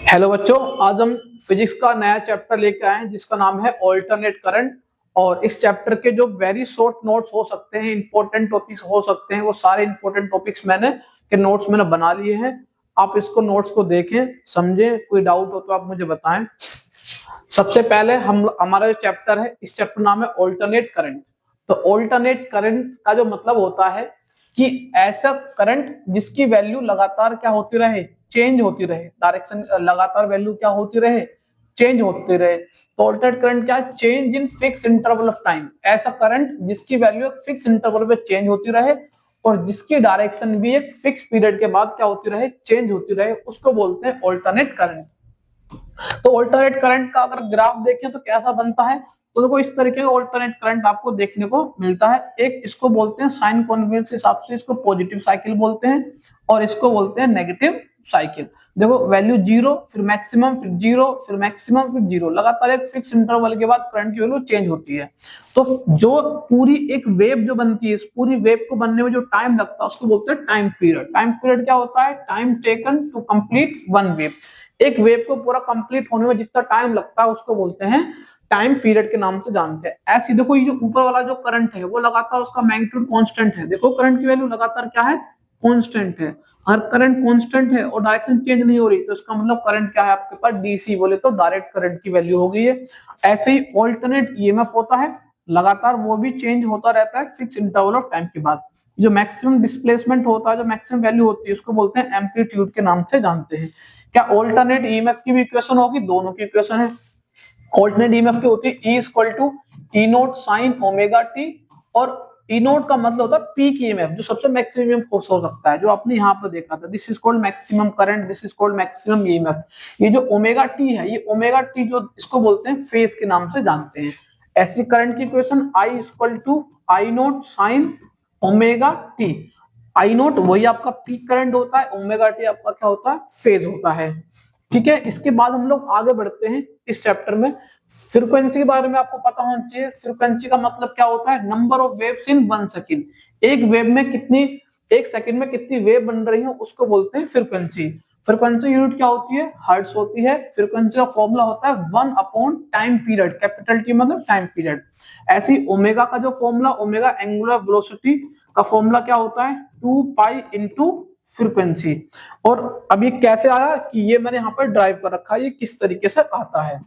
Hello बच्चों, आज हम फिजिक्स का नया चैप्टर लेके आए हैं जिसका नाम है ऑल्टरनेट करंट। और इस चैप्टर के जो वेरी शॉर्ट नोट्स हो सकते हैं, इंपॉर्टेंट टॉपिक्स हो सकते हैं, वो सारे इंपॉर्टेंट टॉपिक्स नोट्स मैंने बना लिए हैं। आप इसको नोट्स को देखें, समझें, कोई डाउट हो तो आप मुझे बताएं। सबसे पहले हमारा जो चैप्टर है, इस चैप्टर नाम है ऑल्टरनेट करंट। तो ऑल्टरनेट करंट का जो मतलब होता है कि ऐसा करंट जिसकी वैल्यू लगातार क्या होती रहे, चेंज होती रहे, डायरेक्शन लगातार वैल्यू क्या होती रहे, चेंज होती रहे। तो ऑल्टरनेट करंट क्या है? Change in fix interval of time. ऐसा करंट जिसकी वैल्यू फिक्स इंटरवल पे चेंज होती रहे और जिसकी डायरेक्शन भी एक फिक्स पीरियड के बाद क्या होती रहे, चेंज होती रहे, उसको बोलते हैं ऑल्टरनेट करंट। तो ऑल्टरनेट करंट का अगर ग्राफ देखें तो कैसा बनता है, तो देखो इस तरीके का ऑल्टरनेट करंट आपको देखने को मिलता है। एक इसको बोलते हैं साइन कन्वेंस के हिसाब से इसको पॉजिटिव साइकिल बोलते हैं और इसको बोलते हैं नेगेटिव साइकिल। देखो वैल्यू जीरो, फिर मैक्सिमम, फिर जीरो, फिर मैक्सिमम, फिर जीरो, लगातार एक फिक्स इंटरवल के बाद करंट की वैल्यू चेंज होती है। तो जो पूरी एक वेव जो बनती है, इस पूरी वेव को बनने में जो टाइम लगता है उसको बोलते हैं टाइम पीरियड। टाइम पीरियड क्या होता है? Time taken to complete one wave. एक वेव को पूरा कंप्लीट होने में जितना टाइम लगता है उसको बोलते हैं टाइम पीरियड के नाम से जानते हैं। ऐसे देखो ये जो ऊपर वाला जो करंट है वो लगातार उसका मैग्नीट्यूड कांस्टेंट है। देखो करंट की वैल्यू लगातार क्या है? कांस्टेंट है। हर करंट कांस्टेंट है और डायरेक्शन चेंज नहीं हो रही, तो इसका मतलब करंट क्या है आपके पास? डीसी, बोले तो डायरेक्ट करंट की वैल्यू हो गई है। ऐसे ही ऑल्टरनेट ईएमएफ होता है, लगातार वो भी चेंज होता रहता है फिक्स इंटरवल ऑफ टाइम के बाद। जो मैक्सिमम डिस्प्लेसमेंट होता है, जो मैक्सिमम वैल्यू होती है, उसको बोलते हैं एम्पलीट्यूड के नाम से जानते हैं। क्या ऑल्टरनेट ईएमएफ की भी इक्वेशन होगी? दोनों की इक्वेशन है। ऑल्टरनेट ईएमएफ की होती है E equal to E naught sine omega t, और ई नोट का मतलब होता है पीक ईएमएफ, जो सबसे मैक्सिमम फोर्स हो सकता है, जो आपने यहाँ पर देखा था। This is called maximum current, this is called maximum EMF. ये जो ओमेगा टी है, ये ओमेगा टी जो इसको बोलते हैं फेज के नाम से जानते हैं। ऐसी करंट की equation I equal to I naught sine omega t. I naught वही आपका पीक करंट होता है, ओमेगा टी आपका क्या होता है? फेज होता है। ठीक है, इसके बाद हम लोग आगे बढ़ते हैं इस चैप्टर में। फ्रीक्वेंसी के बारे में आपको पता होना चाहिए। फ्रीक्वेंसी का मतलब क्या होता है? Number of waves in 1 second. एक वेव में कितनी, एक सेकंड में कितनी वेव बन रही है उसको बोलते हैं फ्रीक्वेंसी। फ्रीक्वेंसी यूनिट क्या होती है? हर्ट्ज होती है। फ्रीक्वेंसी का फॉर्मूला होता है 1 upon time period, capital T मतलब टाइम पीरियड। ऐसी ओमेगा का जो फॉर्मूला, ओमेगा एंगुलर वेलोसिटी का फॉर्मूला क्या होता है? 2 पाई इंटू फ्रीक्वेंसी। और अब ये कैसे आया कि ये मैंने यहाँ पर ड्राइव कर रखा है, ये किस तरीके से आता है।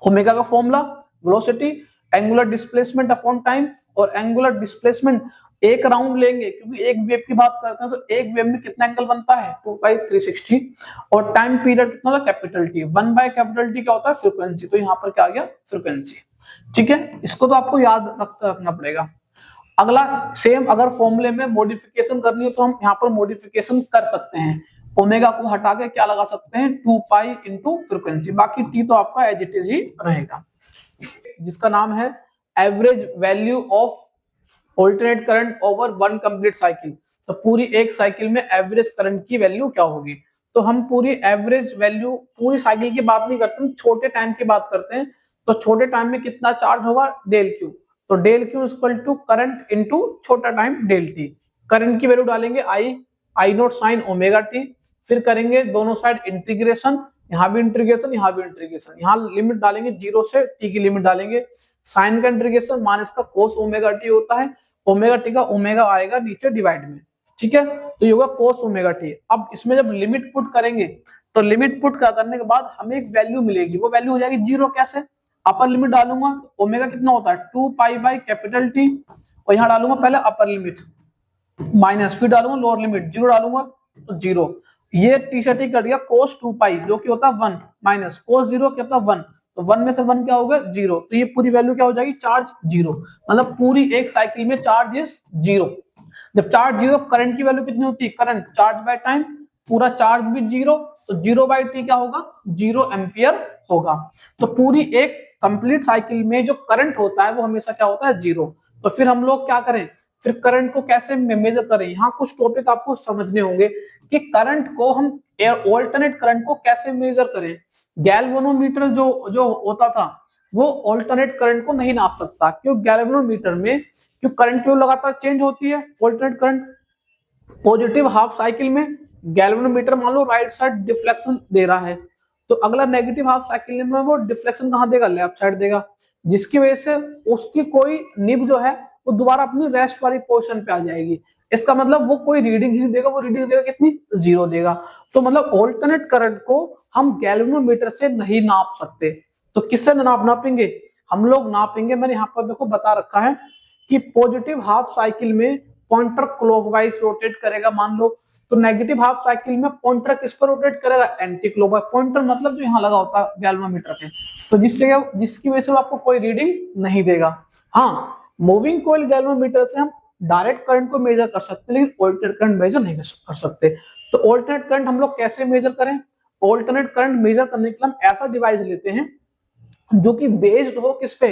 ओमेगा का formula velocity, angular displacement upon time, और एंगुलर डिस्प्लेसमेंट एक राउंड लेंगे क्योंकि एक वेव की बात करते हैं, तो एक वेव में कितना एंगल बनता है? 2 पाई 360। और टाइम पीरियड कितना था? Capital T. 1 by capital T क्या होता है? फ्रीक्वेंसी। तो यहाँ पर क्या आ गया? फ्रीक्वेंसी। ठीक है, इसको तो आपको याद रखना पड़ेगा। अगला सेम, अगर फॉर्मूले में मॉडिफिकेशन करनी है तो हम यहाँ पर मॉडिफिकेशन कर सकते हैं। ओमेगा को हटा के क्या लगा सकते हैं? 2 पाई इंटू फ्रीक्वेंसी। बाकी टी तो आपका एज इट इज ही रहेगा, जिसका नाम है average value of alternate current over 1 complete cycle. तो पूरी एक साइकिल में एवरेज करंट की वैल्यू क्या होगी? तो हम पूरी एवरेज वैल्यू, पूरी साइकिल की बात नहीं करते, हम छोटे टाइम की बात करते हैं। तो छोटे टाइम में कितना चार्ज होगा? Del Q. तो del Q equal to current into छोटा टाइम डेल टी। करंट की वैल्यू डालेंगे I naught sine omega T, फिर करेंगे दोनों साइड इंटीग्रेशन, यहाँ भी इंटीग्रेशन, यहाँ भी इंटीग्रेशन, यहाँ लिमिट डालेंगे 0 से t की लिमिट डालेंगे। साइन का इंटीग्रेशन मान इसका कोस ओमेगा टी होता है, ओमेगा टी का ओमेगा आएगा नीचे डिवाइड में। ठीक है, तो ये होगा कोस ओमेगा टी। अब इसमें जब लिमिट पुट करेंगे तो लिमिट पुट करने के बाद हमें एक वैल्यू मिलेगी, वो वैल्यू हो जाएगी 0। कैसे? अपर लिमिट डालूंगा, ओमेगा कितना होता है? 2 पाई बाई कैपिटल टी, और यहाँ डालूंगा पहले अपर लिमिट माइनस, फिर डालूंगा लोअर लिमिट 0 डालूंगा तो 0। ये टी से टी कट गया, कोस 2 पाई जो कि होता है 1 माइनस कोस 0 क्या होता है 1, तो 1 में से 1 क्या होगा? 0। तो ये पूरी वैल्यू क्या हो जाएगी? चार्ज 0। मतलब पूरी एक साइकिल में चार्ज इज 0। जब चार्ज 0, करंट की वैल्यू कितनी होती है? करंट चार्ज बाय टाइम, पूरा चार्ज भी 0, तो 0 बाई टी क्या होगा? 0 एम्पियर होगा। तो पूरी एक कंप्लीट साइकिल में जो करंट होता है वो हमेशा क्या होता है? 0। तो फिर हम लोग क्या करें? फिर करंट को कैसे मेजर करें? यहाँ कुछ टॉपिक आपको समझने होंगे कि करंट को हम, ऑल्टरनेट करंट को कैसे मेजर करें। गैल्वेनोमीटर जो होता था वो ऑल्टरनेट करंट को नहीं नाप सकता, क्यों? गैल्वेनोमीटर में क्यों करंट की लगातार चेंज होती है। Alternate current positive half cycle में गैल्वेनोमीटर मान लो राइट साइड डिफ्लेक्शन दे रहा है, तो अगला नेगेटिव हाफ साइकिल में वो डिफ्लेक्शन कहाँ देगा, लेफ्ट साइड देगा, जिसकी वजह से उसकी कोई निब जो है वो दोबारा अपनी रेस्ट वाली पोजीशन पे आ जाएगी। इसका मतलब वो कोई रीडिंग ही नहीं देगा, वो रीडिंग देगा कितनी, 0 देगा। तो मतलब ऑल्टरनेट करंट को हम गैल्वेनोमीटर से नहीं नाप सकते, तो किससे नापेंगे, हम लोग नापेंगे, मैंने यहाँ पर देखो बता रखा है कि पॉजिटिव हाफ साइकिल में पॉइंटर क्लॉकवाइज रोटेट करेगा मान लो, तो नेगेटिव हाफ साइकिल में पॉइंटर किस पर रोटेट करेगा, एंटी क्लॉकवाइज। पॉइंटर मतलब जो यहाँ लगा होता है गैल्वेनोमीटर के, तो जिसकी वजह से वो आपको कोई रीडिंग नहीं देगा। हाँ, मूविंग कॉइल गैल्वेनोमीटर से हम डायरेक्ट करंट को मेजर कर सकते हैं, लेकिन ऑल्टरनेट करंट मेजर नहीं कर सकते। तो ऑल्टरनेट करंट हम लोग कैसे मेजर करें, ऑल्टरनेट करंट मेजर करने के लिए हम ऐसा डिवाइस लेते हैं जो कि बेस्ड हो किस पे,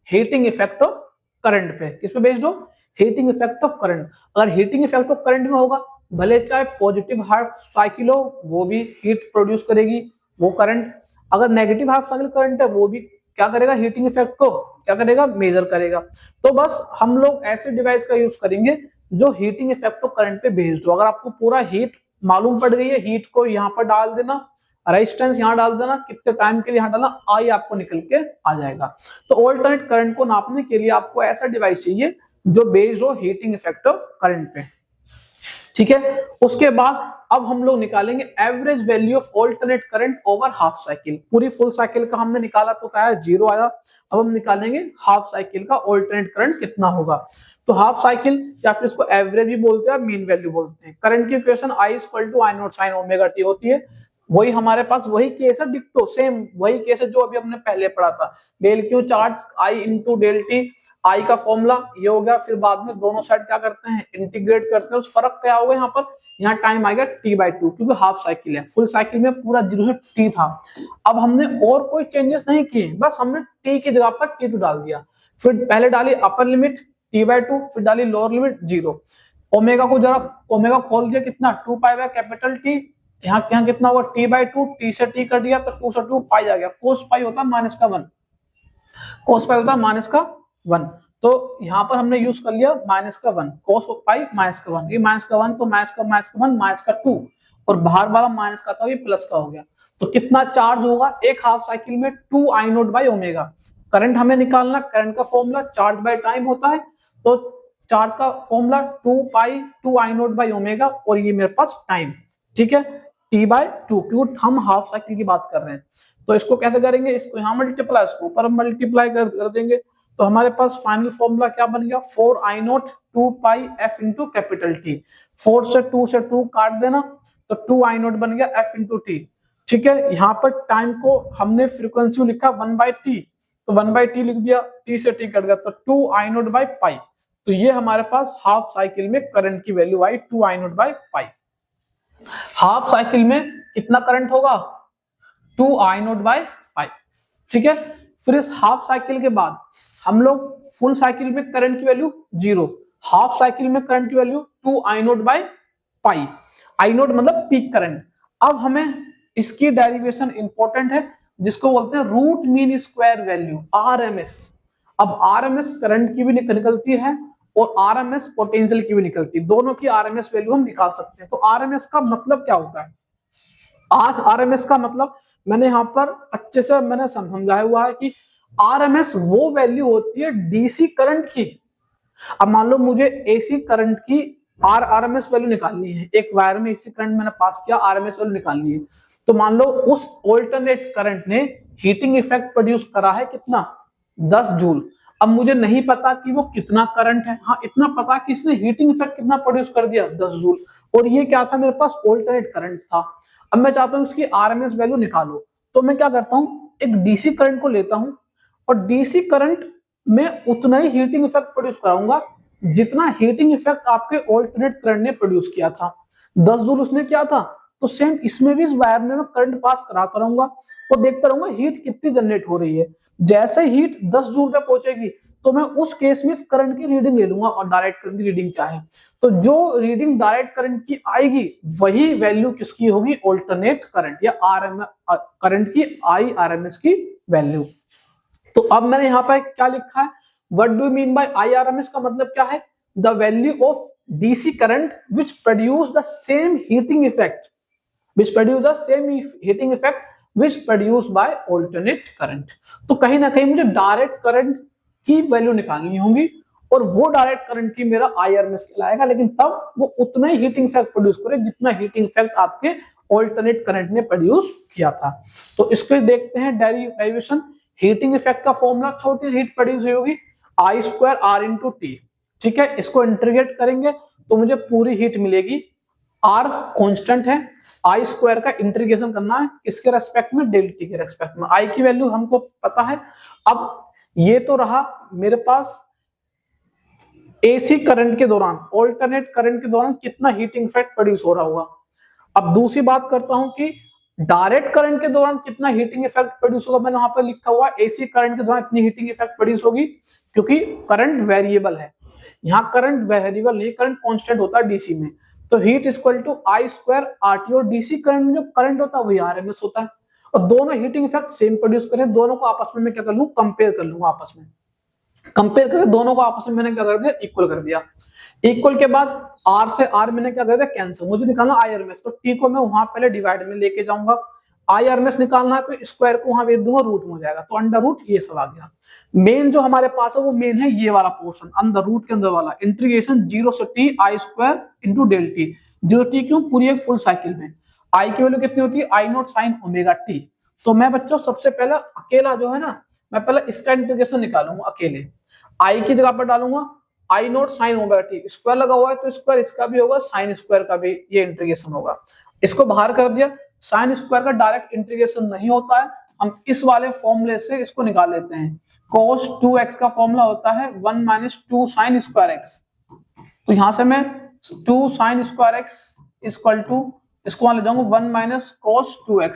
हीटिंग इफेक्ट ऑफ करंट पे। किस पे बेस्ड हो, हीटिंग इफेक्ट ऑफ करंट। अगर हीटिंग इफेक्ट ऑफ करंट में होगा, भले चाहे पॉजिटिव हाफ साइकिल हो, वो भी हीट प्रोड्यूस करेगी वो करंट। अगर नेगेटिव हाफ साइकिल करंट है, वो भी क्या करेगा, हीटिंग इफेक्ट को क्या करेगा, मेजर करेगा। तो बस हम लोग ऐसे डिवाइस का यूज करेंगे जो हीटिंग इफेक्ट ऑफ करंट पे बेस्ड हो। अगर आपको पूरा हीट मालूम पड़ गई है, हीट को यहाँ पर डाल देना, रेजिस्टेंस यहाँ डाल देना, कितने टाइम के लिए यहाँ डालना, आई आपको निकल के आ जाएगा। तो ऑल्टरनेट करंट को नापने के लिए आपको ऐसा डिवाइस चाहिए जो बेस्ड हो हीटिंग इफेक्ट ऑफ करंट पे, ठीक है। उसके बाद अब हम लोग निकालेंगे average value of alternate current over half cycle. पूरी फुल साइकिल का हमने निकाला तो क्या है, 0 आया। अब हम निकालेंगे हाफ साइकिल का ऑल्टरनेट करंट कितना होगा। तो हाफ साइकिल या फिर इसको एवरेज भी बोलते हैं, मीन वैल्यू बोलते हैं। करंट की equation I equal to I naught sine omega t होती है। वही हमारे पास वही केस है, डिक्टो सेम वही केस है जो अभी हमने पहले पढ़ा था। Del Q charge I into del T, I का फॉर्मूला ये हो गया, फिर बाद में दोनों साइड क्या करते हैं, इंटीग्रेट करते हैं। उस फर्क क्या होगा यहाँ पर, यहाँ टाइम आएगा t/2, क्योंकि हाफ साइकिल है। फुल साइकिल में पूरा 0 से t था। अब हमने और कोई चेंजेस नहीं किए, बस हमने t की जगह पर t2 डाल दिया। फिर पहले डाली अपर लिमिट t/2, फिर डाली लोअर लिमिट 0। ओमेगा को जरा ओमेगा खोल दिया, कितना 2 पाई बाय कैपिटल T। यहाँ कितना हुआ, t/2, t से t कर दिया तो 2 से 2 पाई आ गया। कोस पाई होता है -1, कोस पाई होता है -1। तो यहाँ पर हमने यूज कर लिया -1, कोस पाई -1, ये -1 तो -1 -2, और बाहर वाला माइनस का था ये प्लस का हो गया। तो कितना चार्ज होगा एक हाफ साइकिल में, 2I0/ओमेगा। करंट हमें निकालना, करंट का फॉर्मूला चार्ज बाय टाइम होता है, तो चार्ज का फॉर्मूला 2I0/ओमेगा, और ये मेरे पास टाइम, ठीक है, t/2, क्योंकि हम हाफ साइकिल की बात कर रहे हैं। तो इसको कैसे करेंगे, इसको यहाँ मल्टीप्लाई, इसको ऊपर मल्टीप्लाई कर देंगे, तो हमारे पास फाइनल फॉर्मूला क्या बन गया, 4I0 2 पाई f इंटू कैपिटल T। 4 से 2 से 2 काट देना, तो 2I0 बन गया f इंटू टी, ठीक है। यहाँ पर टाइम को हमने फ्रीक्वेंसी लिखा 1/t, तो 1/t लिख दिया, t से t कट गया, तो 2I0/पाई। तो ये हमारे पास हाफ साइकिल में करंट की वैल्यू आई 2I0/पाई। हाफ साइकिल में कितना करंट होगा, 2I0/पाई, ठीक है। फिर इस हाफ साइकिल के बाद हम लोग फुल साइकिल में करंट की वैल्यू 0, हाफ साइकिल में करंट की वैल्यू 2I0/पाई। I0 मतलब पीक करंट। अब हमें इसकी डेरिवेशन इंपॉर्टेंट है, जिसको बोलते हैं root mean square value, RMS। अब RMS करंट की भी निकलती है और RMS पोटेंशियल की भी निकलती है, दोनों की RMS वैल्यू हम निकाल सकते हैं। तो RMS का मतलब क्या होता है, RMS का मतलब मैंने यहाँ पर अच्छे से मैंने समझाया हुआ है कि RMS वो वैल्यू होती है DC करंट की। अब मान लो मुझे AC करंट की RMS वैल्यू निकालनी है, एक वायर में AC करंट मैंने पास किया, RMS वैल्यू निकालनी है। तो मान लो उस ऑल्टरनेट करंट ने हीटिंग इफेक्ट प्रोड्यूस करा है कितना, 10 जूल। अब मुझे नहीं पता कि वो कितना करंट है, हाँ इतना पता कि इसने हीटिंग इफेक्ट कितना प्रोड्यूस कर दिया, 10 जूल। और ये क्या था, मेरे पास ऑल्टरनेट करंट था। अब मैं चाहता हूँ इसकी RMS वैल्यू निकालो, तो मैं क्या करता हूँ, एक DC करंट को लेता हूँ और DC करंट में उतना ही हीटिंग इफेक्ट प्रोड्यूस कराऊंगा जितना हीटिंग इफेक्ट आपके ऑल्टरनेट करंट ने प्रोड्यूस किया था। 10 जूल उसने किया था, तो सेम इसमें भी इस वायर में मैं करंट पास कराता रहूंगा और देखता रहूंगा हीट कितनी जनरेट हो रही है। जैसे हीट 10 जूल पे पहुंचेगी तो मैं उस केस में इस करंट की रीडिंग ले लूंगा, और डायरेक्ट करंट की रीडिंग क्या है, तो जो रीडिंग डायरेक्ट करंट की आएगी वही वैल्यू किसकी होगी, ऑल्टरनेट करंट या करंट की IRMS की वैल्यू। तो अब मैंने यहाँ पर क्या लिखा है, what do mean by IRMS का मतलब क्या है, the value of DC current which produce the same heating effect, which produce the same heating effect which produced by alternate current। तो कहीं ना कहीं मुझे डायरेक्ट करंट की वैल्यू निकालनी होगी और वो डायरेक्ट करंट की मेरा IRMS कहलाएगा, लेकिन तब वो उतना ही हीटिंग इफेक्ट प्रोड्यूस करे जितना हीटिंग इफेक्ट आपके ऑल्टरनेट करंट ने प्रोड्यूस किया था। तो इसको देखते हैं डेरिवेशन। हीटिंग इफेक्ट का फॉर्मूला, छोटी सी हीट प्रोड्यूस हुई होगी I² R × T, ठीक है। इसको इंटीग्रेट करेंगे तो मुझे पूरी हीट मिलेगी। R कांस्टेंट है, I² का इंटीग्रेशन करना है इसके रेस्पेक्ट में, डेल्टी के रेस्पेक्ट में। I की वैल्यू हमको पता है। अब ये तो रहा मेरे पास AC करंट के दौरान, ऑल्टरनेट करंट के दौरान कितना हीटिंग इफेक्ट प्रोड्यूस हो रहा होगा। अब दूसरी बात करता हूं कि डायरेक्ट करंट के दौरान कितना हीटिंग इफेक्ट प्रोड्यूस होगा। मैंने वहां पर लिखा हुआ AC करंट के दौरान इतनी हीटिंग इफेक्ट प्रोड्यूस होगी, क्योंकि करंट वेरिएबल है। यहाँ करंट वेरिएबल नहीं, करंट कांस्टेंट होता है DC में। तो heat equal to I² RT, और DC करंट में जो करंट होता है वही RMS होता है। और दोनों हीटिंग इफेक्ट सेम प्रोड्यूस करें, दोनों को आपस में मैं क्या कर लूं, कंपेयर कर लूंगा। आपस में कंपेयर करके दोनों को आपस में मैंने क्या कर दिया, इक्वल कर दिया। इक्वल के बाद R से R मैंने क्या कर दिया, कैंसिल। मुझे निकालना IRMS, तो T को मैं वहां पहले डिवाइड में लेके जाऊंगा। IRMS निकालना है तो स्क्वायर को वहां भेज दूंगा, रूट में हो जाएगा, तो अंडर रूट ये सब आ गया। मेन जो हमारे पास है वो मेन है ये वाला पोर्शन, अंदर रूट के अंदर वाला इंटीग्रेशन 0 से T I² × ΔT। 0 T क्यों, पूरी एक फुल साइकिल में। I की वैल्यू कितनी होती है, I0 sin ω t। तो मैं बच्चों सबसे पहले अकेला जो है ना, मैं पहले इसका इंटीग्रेशन निकालूंगा अकेले। I की जगह पर डालूंगा I0 sin ω t, स्क्वायर लगा हुआ है तो स्क्वायर इसका भी होगा, साइन स्क्वायर का भी ये इंटीग्रेशन होगा। इसको बाहर कर दिया। साइन स्क्वायर का डायरेक्ट इंटीग्रेशन नहीं होता है, हम इस वाले फॉर्मूले से इसको निकाल लेते हैं। cos 2x का फॉर्मूला होता है 1 - 2 sin स्क्वायर x। तो यहां से मैं 2 sin square x equal to, इसको वहां ले जाऊंगा 1 - cos 2x,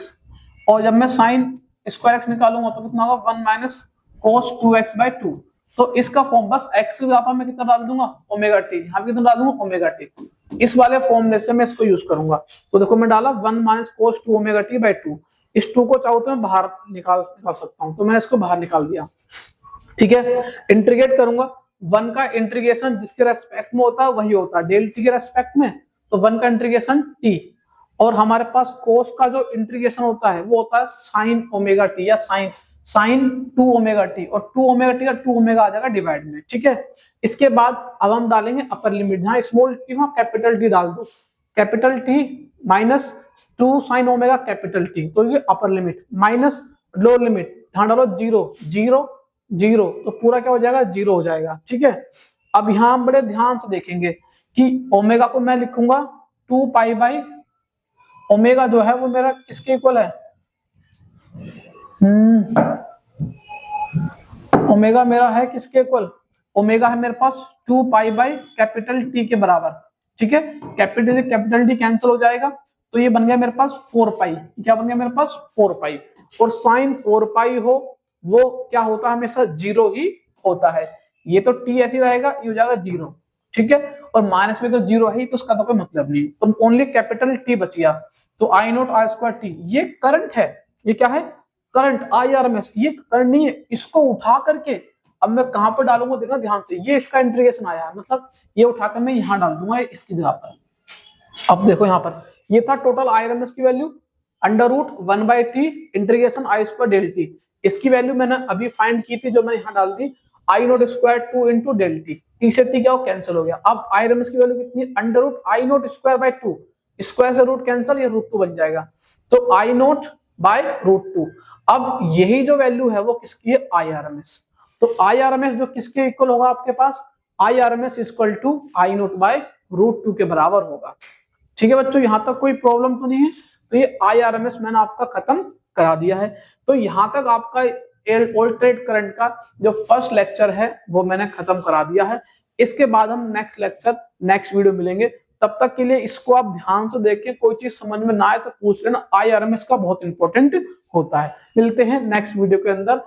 और जब मैं sin स्क्वायर x निकालूंगा तो कितना होगा 1 - cos 2x/2। तो इसका फॉर्म बस x की जगह पर मैं कितना डाल दूंगा, ω t। यहाँ कितना डाल दूंगा, ω t। इस वाले फॉर्मूले से मैं इसको यूज करूंगा। तो देखो मैं डाला 1 - cos 2ω t/2। इस 2 को चाहो तो मैं बाहर निकाल सकता हूं, तो मैंने इसको बाहर निकाल दिया, ठीक है। इंटीग्रेट करूंगा, 1 का इंटीग्रेशन जिसके रेस्पेक्ट में होता है वही होता है, ΔT के रेस्पेक्ट में। तो 1 का इंटीग्रेशन T, और हमारे पास cos का जो इंटीग्रेशन होता है वो होता है sin ω t या sin 2ω t, और 2ω t का 2ω आ जाएगा डिवाइड में, ठीक है। इसके बाद अब हम डालेंगे अपर लिमिट, जहां स्मॉल टी वहां कैपिटल T डाल दो, capital T minus 2 sin ω capital T, तो ये upper limit, minus lower limit, यहां डालो 0 0 0, तो पूरा क्या हो जाएगा, 0 हो जाएगा, ठीक है। अब यहां हम बड़े ध्यान से देखेंगे कि ओमेगा को मैं लिखूंगा 2π/, ओमेगा जो है वो मेरा किसके इक्वल है, ओमेगा मेरा है किसके इक्वल, ओमेगा है मेरे पास 2π/कैपिटल T के बराबर, ठीक है। कैपिटल T कैंसिल हो जाएगा, तो ये बन गया मेरे पास 4π। क्या बन गया मेरे पास, 4π। और साइन 4π हो वो क्या होता है, हमेशा 0 ही होता है। ये तो T ऐसे रहेगा, ये हो जाएगा 0, ठीक है। और माइनस में तो 0 है ही, तो उसका तो कोई मतलब नहीं, तो ओनली कैपिटल T बच गया। तो I0 R² T, ये करंट है, ये क्या है, करंट IRMS। ये करंट नहीं है, इसको उठा करके अब मैं कहां पर डालूंगा, देखना ध्यान से, ये इसका इंटीग्रेशन आया है, मतलब ये उठाकर मैं यहां डाल दूंगा इसकी जगह पर। अब देखो यहाँ पर ये था टोटल IRMS की value, √1/T integration I² ΔT। इसकी वैल्यू मैंने अभी फाइंड की थी, जो मैंने यहाँ डाल दी, I0² 2 × ΔT। T से T क्या कैंसिल हो गया। अब IRMS की वैल्यू कितनी है, √I0²/2, स्क्वायर से रूट कैंसिल, ये √2 बन जाएगा, तो I0/√2। अब यही जो वैल्यू है वो किसकी है, IRMS। तो IRMS जो किसके इक्वल होगा आपके पास, IRMS इक्वल टू I0/√2 के बराबर होगा, ठीक है बच्चों। यहां तक कोई प्रॉब्लम तो नहीं है। तो ये IRMS मैंने आपका खत्म करा दिया है। तो यहां तक आपका ऑल्टरनेट करंट का जो फर्स्ट लेक्चर है वो मैंने खत्म करा दिया है। इसके बाद हम नेक्स्ट लेक्चर, नेक्स्ट वीडियो मिलेंगे। तब तक के लिए इसको आप ध्यान से देखिए, कोई चीज समझ में ना आए तो पूछ लेना, IRMS का बहुत इंपॉर्टेंट होता है। मिलते हैं नेक्स्ट वीडियो के अंदर।